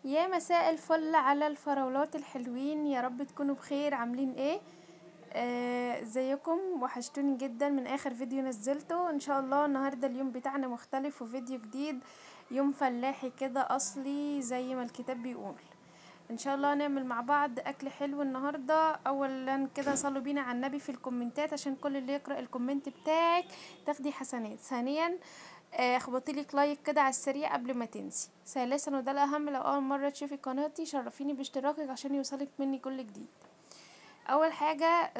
يا مساء الفل على الفراولات الحلوين، يا رب تكونوا بخير. عاملين ايه؟ ازيكم؟ وحشتوني جدا من اخر فيديو نزلته. ان شاء الله النهارده اليوم بتاعنا مختلف وفيديو جديد، يوم فلاحي كده اصلي زي ما الكتاب بيقول. ان شاء الله هنعمل مع بعض اكل حلو النهارده. اولا كده صلوا بينا على النبي في الكومنتات عشان كل اللي يقرأ الكومنت بتاعك تاخدي حسنات. ثانيا اخبطي لك لايك كده على السريع قبل ما تنسي. ثالثا وده الاهم، لو اول مره تشوفي قناتي شرفيني باشتراكك عشان يوصلك مني كل جديد. اول حاجه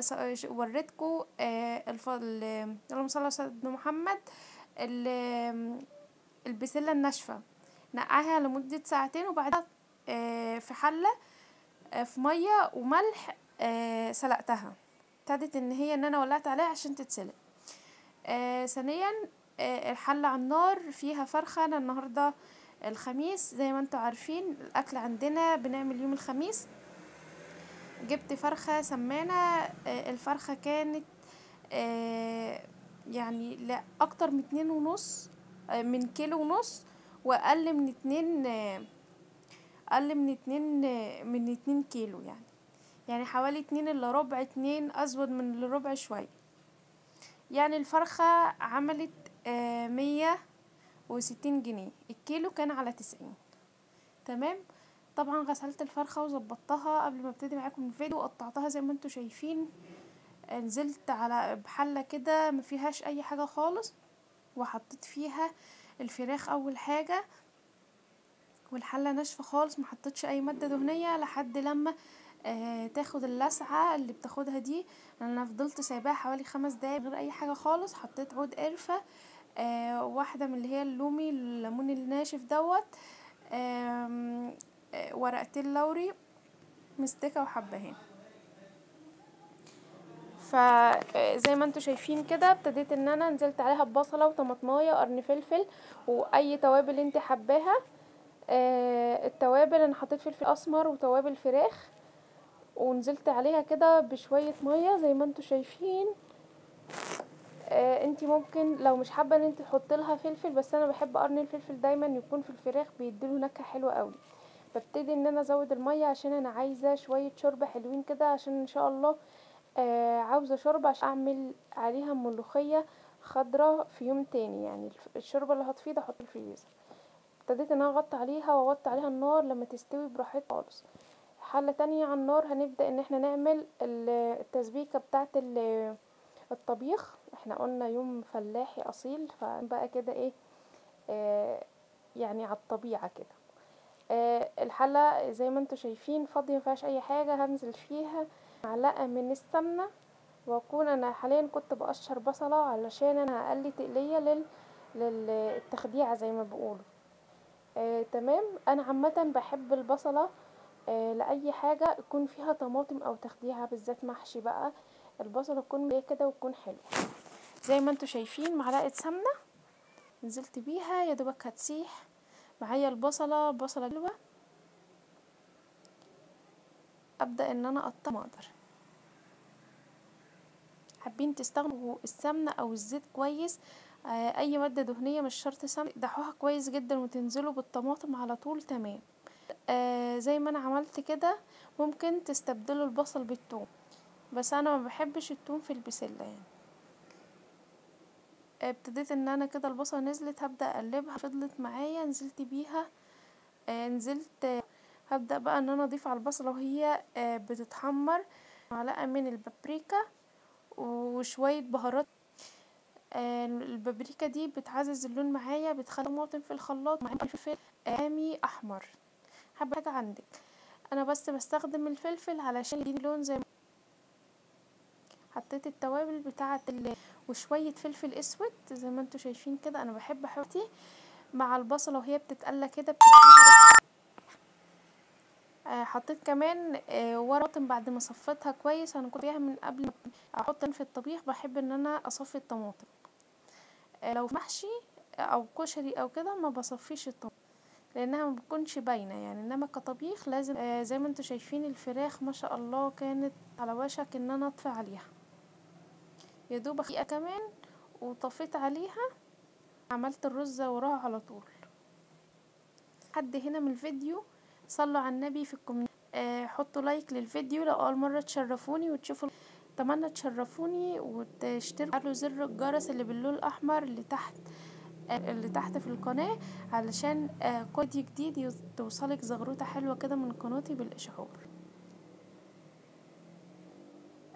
وريتكم اللهم صل على سيدنا محمد. البسله الناشفه نقعها لمده ساعتين، وبعدها في حله في ميه وملح سلقتها. ابتدت ان انا ولعت عليها عشان تتسلق. ثانيا الحلة على النار فيها فرخة. انا النهاردة الخميس زي ما انتوا عارفين الاكل عندنا بنعمل يوم الخميس. جبت فرخة سمانة. الفرخة كانت يعني لا اكتر من 2.5، من كيلو ونص، واقل من 2، اقل من 2، من 2 كيلو يعني حوالي 2 الا ربع، 2 ازود من الربع شوية. يعني الفرخة عملت 160 جنيه. الكيلو كان على 90. تمام. طبعا غسلت الفرخة وظبطتها قبل ما ابتدي معاكم الفيديو، وقطعتها زي ما انتوا شايفين. نزلت على بحلة كده ما فيهاش اي حاجة خالص، وحطيت فيها الفراخ اول حاجة، والحلة ناشفة خالص، ما حطيتش اي مادة دهنية لحد لما تاخد اللسعة اللي بتاخدها دي. انا فضلت سايباها حوالي 5 دقايق من غير اي حاجة خالص. حطيت عود قرفة، واحدة من اللي هي اللومي، الليمون الناشف دوت، ورقتين لوري مستكة وحبهان. فزي ما انتوا شايفين كده ابتديت ان انا نزلت عليها ببصلة وطماطمايه وقرن فلفل واي توابل انت حباها. التوابل انا حطيت فلفل اسمر وتوابل فراخ، ونزلت عليها كده بشوية مية زي ما انتوا شايفين. انتي ممكن لو مش حابه ان انتي تحط لها فلفل، بس انا بحب قرن الفلفل دايما يكون في الفراخ، بيديله نكهه حلوه قوي. ببتدي ان انا ازود الميه عشان انا عايزه شويه شوربه حلوين كده، عشان ان شاء الله عاوزه شوربه عشان اعمل عليها ملوخيه خضراء في يوم تاني. يعني الشوربه اللي هتفيض احط الفريزر. ابتديت ان انا اغطي عليها واوطي عليها النار لما تستوي براحتها خالص. حله تانية على النار هنبدا ان احنا نعمل التسبيكه بتاعه الطبيخ. احنا قلنا يوم فلاحي اصيل، فبقى كده ايه يعني على الطبيعة كده. الحلة زي ما انتوا شايفين فاضية مفيهاش اي حاجة. هنزل فيها معلقة من السمنة، واكون انا حاليا كنت بقشر بصلة علشان انا هقلي تقلية للتخديعة زي ما بيقولوا. تمام. انا عامة بحب البصلة لأي حاجة يكون فيها طماطم او تخديعة، بالذات محشي بقى. البصلة تكون ايه كده وتكون حلوة. زي ما انتوا شايفين معلقة سمنة نزلت بيها يا دوبك هتسيح معايا بصلة حلوة. ابدأ ان انا اقطع ما اقدر. حابين تستخدموا السمنة او الزيت كويس، اي مادة دهنية مش شرط سمنة، دحوها كويس جدا وتنزلوا بالطماطم على طول. تمام. زي ما انا عملت كده ممكن تستبدلوا البصل بالثوم، بس انا ما بحبش الثوم في البسلة يعني. ابتديت ان انا كده البصلة نزلت، هبدأ اقلبها. فضلت معايا نزلت بيها، هبدأ بقى ان انا اضيف على البصلة وهي بتتحمر معلقة من البابريكا وشوية بهارات. البابريكا دي بتعزز اللون معايا، بتخلي الطماطم في الخلاط مع فلفل حامي احمر. حابة حاجة عندك. انا بس بستخدم الفلفل علشان يديني لون. زي ما حطيت التوابل بتاعة وشوية فلفل اسود زي ما انتوا شايفين كده. انا بحب احطي مع البصلة وهي بتتقلى كده بتديها ريحة. حطيت كمان ورق طماطم بعد ما صفيتها كويس. انا كنت بيها من قبل ما احط في الطبيخ، بحب ان انا اصفي الطماطم. لو محشي او كشري او كده ما بصفيش الطماطم لانها ما بتكونش باينه يعني، انما كطبيخ لازم. زي ما انتوا شايفين الفراخ ما شاء الله كانت على وشك ان انا اطفي عليها، يا دوب دقيقه كمان وطفيت عليها. عملت الرز وراها على طول. حد هنا من الفيديو صلوا على النبي في الكومنت. حطوا لايك للفيديو لو اول مره تشرفوني وتشوفوا. اتمنى تشرفوني وتشتركوا على زر الجرس اللي باللون الاحمر اللي تحت في القناه، علشان كل فيديو جديد توصلك زغروطه حلوه كده من قناتي بالاشعار.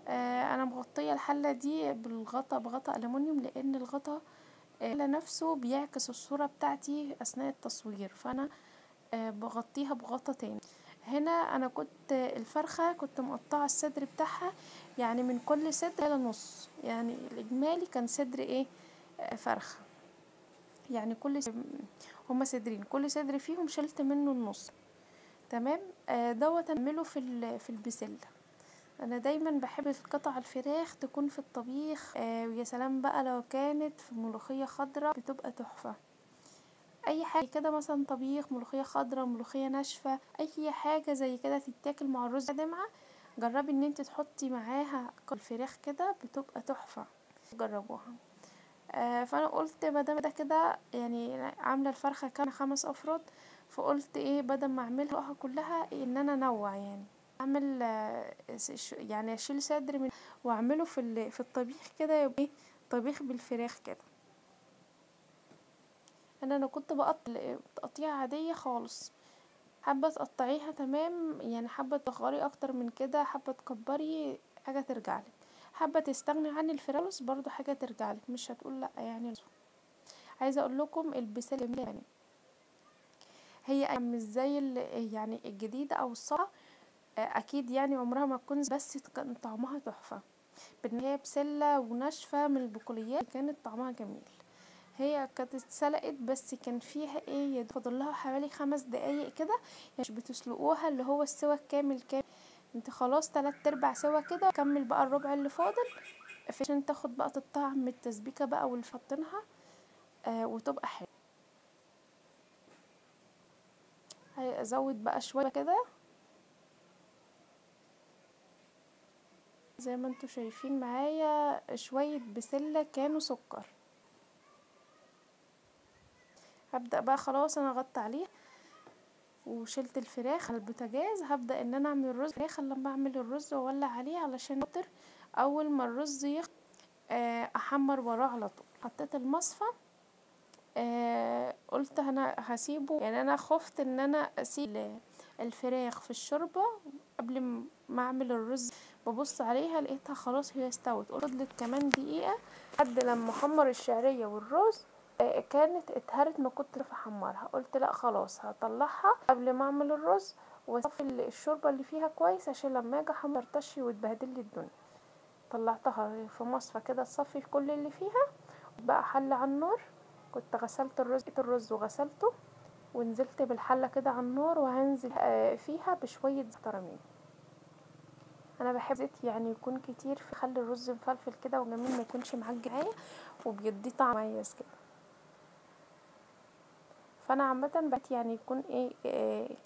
انا مغطيه الحله دي بغطاء ألمونيوم، لان الغطاء نفسه بيعكس الصوره بتاعتي اثناء التصوير، فانا بغطيها بغطا تاني. هنا انا كنت الفرخه كنت مقطعه الصدر بتاعها، يعني من كل صدر على نص، يعني الاجمالي كان صدر فرخه، يعني هما صدرين، كل صدر فيهم شلت منه النص. تمام. دوت اعمله في البسله. انا دايما بحب القطع الفراخ تكون في الطبيخ، ويا سلام بقى لو كانت في ملوخيه خضراء بتبقى تحفه. اي حاجه كده، مثلا طبيخ، ملوخيه خضراء، ملوخيه ناشفه، اي حاجه زي كده تتاكل مع الرز دمعه، جربي ان انت تحطي معاها الفراخ كده بتبقى تحفه. جربوها. فانا قلت بدل ده كده، يعني عامله الفرخه كان 5 افراد، فقلت بدل ما اعملها كلها ان انا انوع، يعني اعمل يعني اشيل صدر من واعمله في الطبيخ كده، يبقى طبيخ بالفراخ كده. انا كنت بقطع تقطيع عاديه خالص، حابه تقطعيها تمام، يعني حابه تصغري اكتر من كده، حابه تكبري، حاجه ترجعلك. حابه تستغني عن الفراولس برضو، حاجه ترجعلك، مش هتقول لا يعني. عايزه اقول لكم البسله جميله، يعني هي مش زي يعني الجديده او الصلاه، اكيد يعني عمرها ما تكون، بس كان طعمها تحفه، بان هي بسله وناشفه من البقوليات، كانت طعمها جميل. هي كانت اتسلقت، بس كان فيها فاضل لها حوالي 5 دقايق كده، يعني مش بتسلقوها اللي هو السوا الكامل كامل، انت خلاص 3/4 سوا كده، كمل بقى الربع اللي فاضل عشان تاخد بقى الطعم التسبيكه بقى والفطنها، وتبقى حلو. ازود بقى شويه كده زي ما انتوا شايفين معايا، شويه بسله كانوا سكر. هبدأ بقى خلاص انا غطت عليه وشلت الفراخ على البوتاجاز، هبدأ ان انا اعمل الرز. الفراخ لما اعمل الرز واولع عليه علشان خاطر اول ما الرز احمر وراه على طول. حطيت المصفى، قلت انا هسيبه، يعني انا خفت ان انا اسيب الفراخ في الشوربه قبل ما اعمل الرز. ببص عليها لقيتها خلاص هي استوت، قلت فضلت كمان دقيقه لحد لما احمر الشعريه والرز، كانت اتهرت، ما كنت احمرها. قلت لا خلاص هطلعها قبل ما اعمل الرز واصفي الشوربه اللي فيها كويس، عشان لما اجي احمر تشي وتبهدل لي الدنيا. طلعتها في مصفى كده تصفي كل اللي فيها، بقى حل على النار. كنت غسلت الرز وغسلته، ونزلت بالحله كده على النار، وهنزل فيها بشويه زيت رميم. انا بحب زيت يعني يكون كتير، في خلي الرز مفلفل كده وجميل، ما يكونش معجن معايا، وبيديه طعم مميز كده. فانا عامه بقيت يعني يكون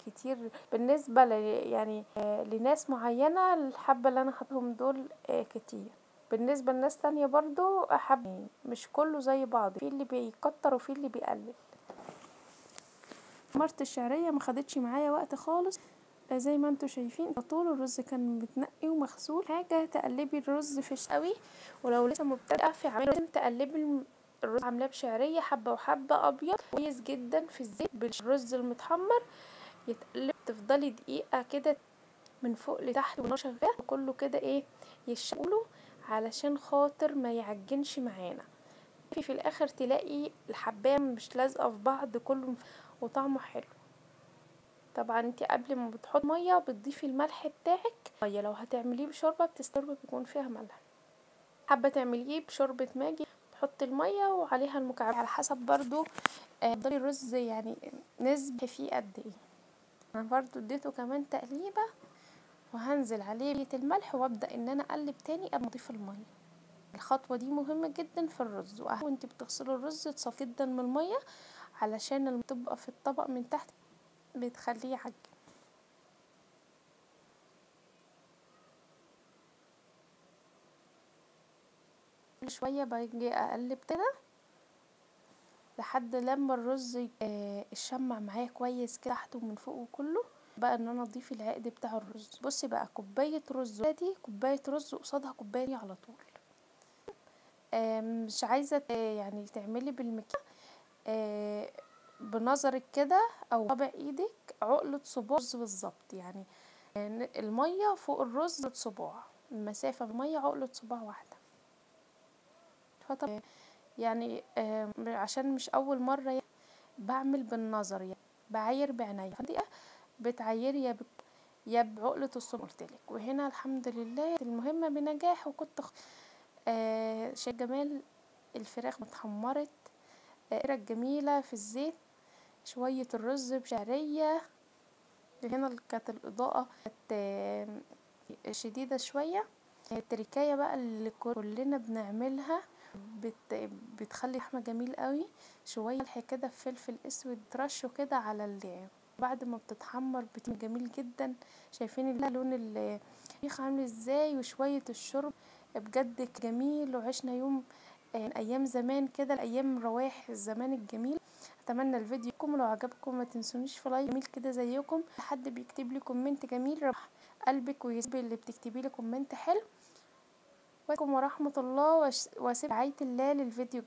كتير بالنسبه يعني لناس معينه، الحبه اللي انا حطهم دول كتير. بالنسبه لناس تانية برضو احب، مش كله زي بعض، في اللي بيكتر وفي اللي بيقلل. مرت الشعريه ما خدتش معايا وقت خالص، زي ما انتوا شايفين طول الرز كان متنقي ومغسول. حاجه تقلبي الرز فيش قوي، ولو لسه مبتدئه في عمله لازم تقلبي الرز، عاملاه بشعريه حبه وحبه ابيض كويس جدا في الزيت بالرز المتحمر، يتقلب، تفضلي دقيقه كده من فوق لتحت والنار شغاله كله كده يشقله، علشان خاطر ما يعجنش معانا. في الاخر تلاقي الحبايه مش لازقه في بعض كله، وطعمه حلو. طبعا انت قبل ما بتحط ميه بتضيفي الملح بتاعك. ميه لو هتعمليه بشوربه بتستربه بيكون فيها ملح، حابه تعمليه بشوربه ماجي تحطي الميه وعليها المكعبات على حسب برضو تفضلي الرز يعني نسبه فيه قد ايه. انا برضو اديته كمان تقليبه، وهنزل عليه بيت الملح، وابدا ان انا اقلب تاني قبل ما اضيف الميه. الخطوه دي مهمه جدا في الرز، وانت بتغسلي الرز تصفيه جدا من الميه، علشان لما تبقى في الطبق من تحت بتخليه يعجن. كل شويه باجي اقلب كده لحد لما الرز يشمع معايا كويس كده تحت ومن فوق وكله، بقى ان انا اضيف العقد بتاع الرز. بصي بقى، كوبايه رز دي كوبايه رز قصادها كوبايه على طول. مش عايزه يعني تعملي بالمكياج بنظرك كده او صابع ايدك عقله صباع رز بالظبط، يعني الميه فوق الرز صباع، المسافه بالميه عقله صباع واحده. فطبعا يعني عشان مش اول مره يعني بعمل بالنظر، يعني بعاير بعينيا. فدي بتعايري يا بعقلة الصباع قلتلك. وهنا الحمد لله المهمة بنجاح. وكنت شيء جمال الفراخ متحمرت جميلة في الزيت، شوية الرز بشعرية. هنا كانت الإضاءة كانت شديدة شوية. التركاية بقى اللي كلنا بنعملها بتخلي لحمة جميل قوي. شوية ملح كده، فلفل اسود رشه كده على بعد ما بتتحمر بتبقى جميل جدا. شايفين لون الفريخ عامل ازاي، وشوية الشرب بجد جميل. وعشنا يوم ايام زمان كده، الايام رواح الزمان الجميل. اتمنى الفيديو يعجبكم، ولو عجبكم ما تنسونيش في لايك جميل كده زيكم. حد بيكتب لي كومنت جميل ربح قلبك ويسيب اللي بتكتبي لي كومنت حلو. وعليكم ورحمة الله وسب رعاية الله للفيديو.